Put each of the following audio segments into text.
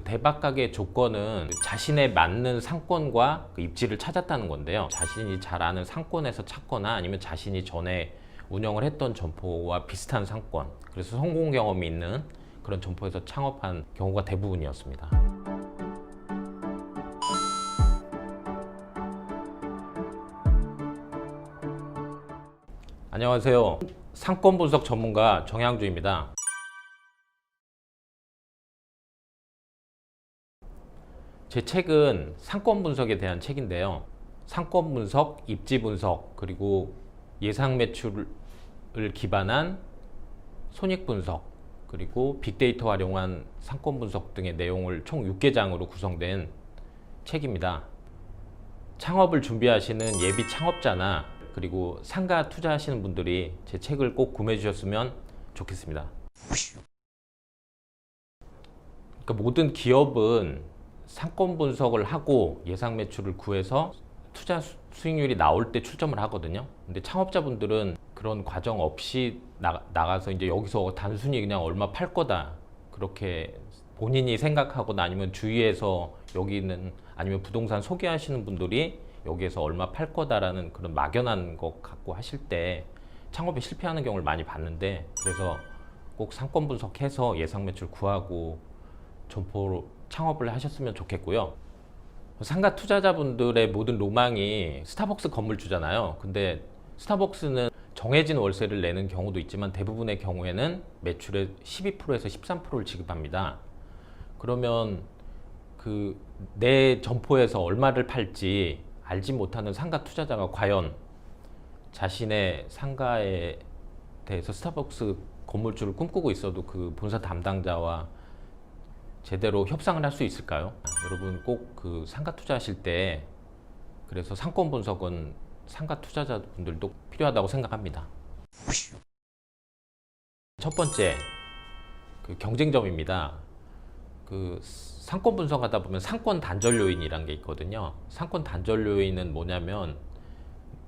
대박 가게 조건은 자신에 맞는 상권과 그 입지를 찾았다는 건데요. 자신이 잘 아는 상권에서 찾거나 아니면 자신이 전에 운영을 했던 점포와 비슷한 상권, 그래서 성공 경험이 있는 그런 점포에서 창업한 경우가 대부분이었습니다. 안녕하세요. 상권 분석 전문가 정양주입니다. 제 책은 상권 분석에 대한 책인데요. 상권 분석, 입지 분석, 그리고 예상 매출을 기반한 손익 분석, 그리고 빅데이터 활용한 상권 분석 등의 내용을 총 6개장으로 구성된 책입니다. 창업을 준비하시는 예비 창업자나 그리고 상가 투자하시는 분들이 제 책을 꼭 구매해 주셨으면 좋겠습니다. 그러니까 모든 기업은 상권 분석을 하고 예상 매출을 구해서 투자 수익률이 나올 때 출점을 하거든요. 근데 창업자분들은 그런 과정 없이 나가서 이제 여기서 단순히 그냥 얼마 팔 거다 그렇게 본인이 생각하거나 아니면 주위에서 여기는 아니면 부동산 소개하시는 분들이 여기에서 얼마 팔 거다라는 그런 막연한 것 갖고 하실 때 창업에 실패하는 경우를 많이 봤는데, 그래서 꼭 상권 분석해서 예상 매출 구하고 점포로 창업을 하셨으면 좋겠고요. 상가 투자자분들의 모든 로망이 스타벅스 건물주잖아요. 근데 스타벅스는 정해진 월세를 내는 경우도 있지만 대부분의 경우에는 매출의 12%에서 13%를 지급합니다. 그러면 그 내 점포에서 얼마를 팔지 알지 못하는 상가 투자자가 과연 자신의 상가에 대해서 스타벅스 건물주를 꿈꾸고 있어도 그 본사 담당자와 제대로 협상을 할 수 있을까요? 여러분 꼭 그 상가 투자하실 때 그래서 상권 분석은 상가 투자자분들도 필요하다고 생각합니다. 첫 번째, 그 경쟁점입니다. 그 상권 분석하다 보면 상권 단절 요인이란 게 있거든요. 상권 단절 요인은 뭐냐면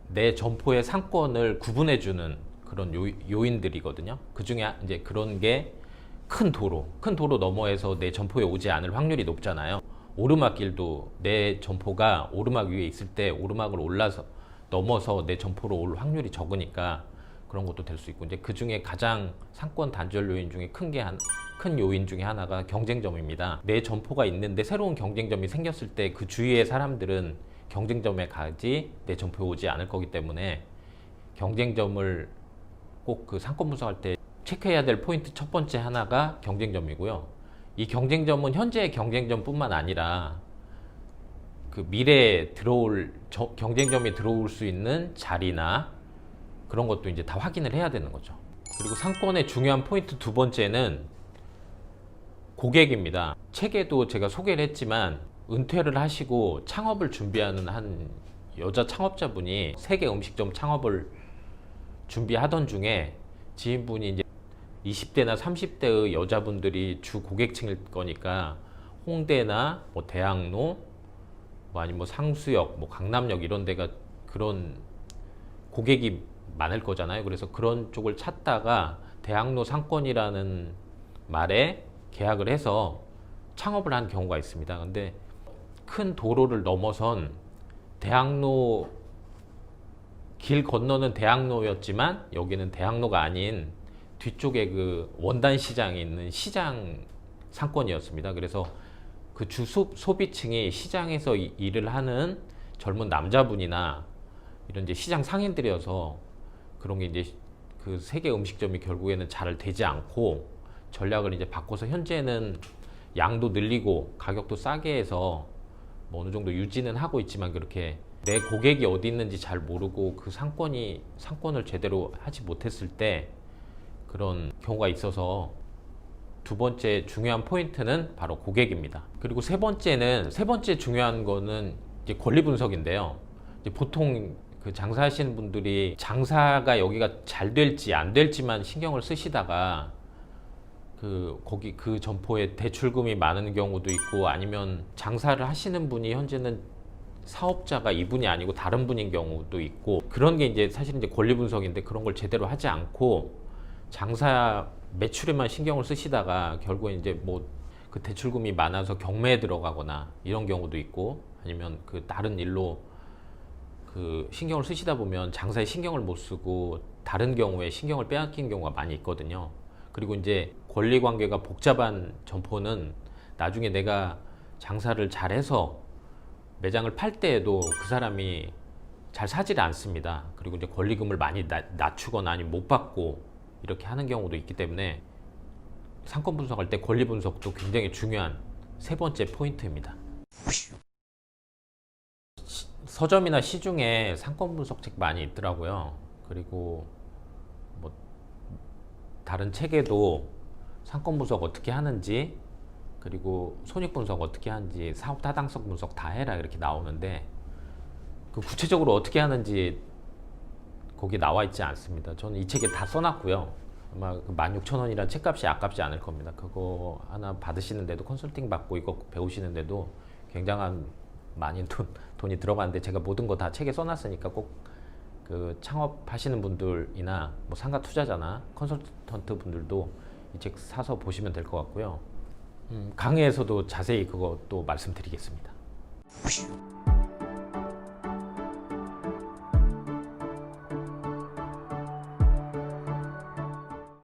내 점포의 상권을 구분해 주는 그런 요인들이거든요. 그 중에 이제 그런 게 큰 도로 너머에서 내 점포에 오지 않을 확률이 높잖아요. 오르막길도 내 점포가 오르막 위에 있을 때 오르막을 올라서 넘어서 내 점포로 올 확률이 적으니까 그런 것도 될 수 있고, 이제 그 중에 가장 상권 단절 요인 중에 큰 요인 중에 하나가 경쟁점입니다. 내 점포가 있는데 새로운 경쟁점이 생겼을 때 그 주위의 사람들은 경쟁점에 가지 내 점포에 오지 않을 거기 때문에 경쟁점을 꼭 그 상권 분석할 때 체크해야 될 포인트 첫 번째 하나가 경쟁점이고요. 이 경쟁점은 현재의 경쟁점뿐만 아니라 그 미래에 경쟁점이 들어올 수 있는 자리나 그런 것도 이제 다 확인을 해야 되는 거죠. 그리고 상권의 중요한 포인트 두 번째는 고객입니다. 책에도 제가 소개를 했지만 은퇴를 하시고 창업을 준비하는 한 여자 창업자분이 세계 음식점 창업을 준비하던 중에 지인분이 이제 20대나 30대의 여자분들이 주 고객층일 거니까 홍대나 뭐 대학로 뭐 아니면 뭐 상수역 뭐 강남역 이런 데가 그런 고객이 많을 거잖아요. 그래서 그런 쪽을 찾다가 대학로 상권이라는 말에 계약을 해서 창업을 한 경우가 있습니다. 근데 큰 도로를 넘어선 대학로 길 건너는 대학로였지만 여기는 대학로가 아닌 뒤쪽에 그 원단 시장에 있는 시장 상권이었습니다. 그래서 그 주 소비층이 시장에서 일을 하는 젊은 남자분이나 이런 이제 시장 상인들이어서 그런 게 이제 그 세계 음식점이 결국에는 잘 되지 않고 전략을 이제 바꿔서 현재는 양도 늘리고 가격도 싸게 해서 뭐 어느 정도 유지는 하고 있지만 그렇게 내 고객이 어디 있는지 잘 모르고 그 상권을 제대로 하지 못했을 때 그런 경우가 있어서 두 번째 중요한 포인트는 바로 고객입니다. 그리고 세 번째 중요한 거는 이제 권리 분석인데요. 이제 보통 그 장사하시는 분들이 장사가 여기가 잘 될지 안 될지만 신경을 쓰시다가 거기 그 점포에 대출금이 많은 경우도 있고, 아니면 장사를 하시는 분이 현재는 사업자가 이분이 아니고 다른 분인 경우도 있고, 그런 게 이제 사실 이제 권리 분석인데 그런 걸 제대로 하지 않고 장사 매출에만 신경을 쓰시다가 결국에 이제 뭐 그 대출금이 많아서 경매에 들어가거나 이런 경우도 있고, 아니면 그 다른 일로 그 신경을 쓰시다 보면 장사에 신경을 못 쓰고 다른 경우에 신경을 빼앗긴 경우가 많이 있거든요. 그리고 이제 권리 관계가 복잡한 점포는 나중에 내가 장사를 잘해서 매장을 팔 때에도 그 사람이 잘 사지를 않습니다. 그리고 이제 권리금을 많이 낮추거나 아니면 못 받고 이렇게 하는 경우도 있기 때문에 상권 분석할 때 권리 분석도 굉장히 중요한 세 번째 포인트입니다. 서점이나 시중에 상권 분석책 많이 있더라고요. 그리고 뭐 다른 책에도 상권 분석 어떻게 하는지, 그리고 손익 분석 어떻게 하는지, 사업 타당성 분석 다 해라 이렇게 나오는데, 그 구체적으로 어떻게 하는지 거기 나와 있지 않습니다. 저는 이 책에 다 써놨고요. 아마 16,000원이라는 책값이 아깝지 않을 겁니다. 그거 하나 받으시는데도, 컨설팅 받고 이거 배우시는데도 굉장한 많이 돈이 들어가는데, 제가 모든 거 다 책에 써놨으니까 꼭 그 창업하시는 분들이나 뭐 상가 투자자나 컨설턴트 분들도 이 책 사서 보시면 될 것 같고요. 강의에서도 자세히 그것도 말씀드리겠습니다.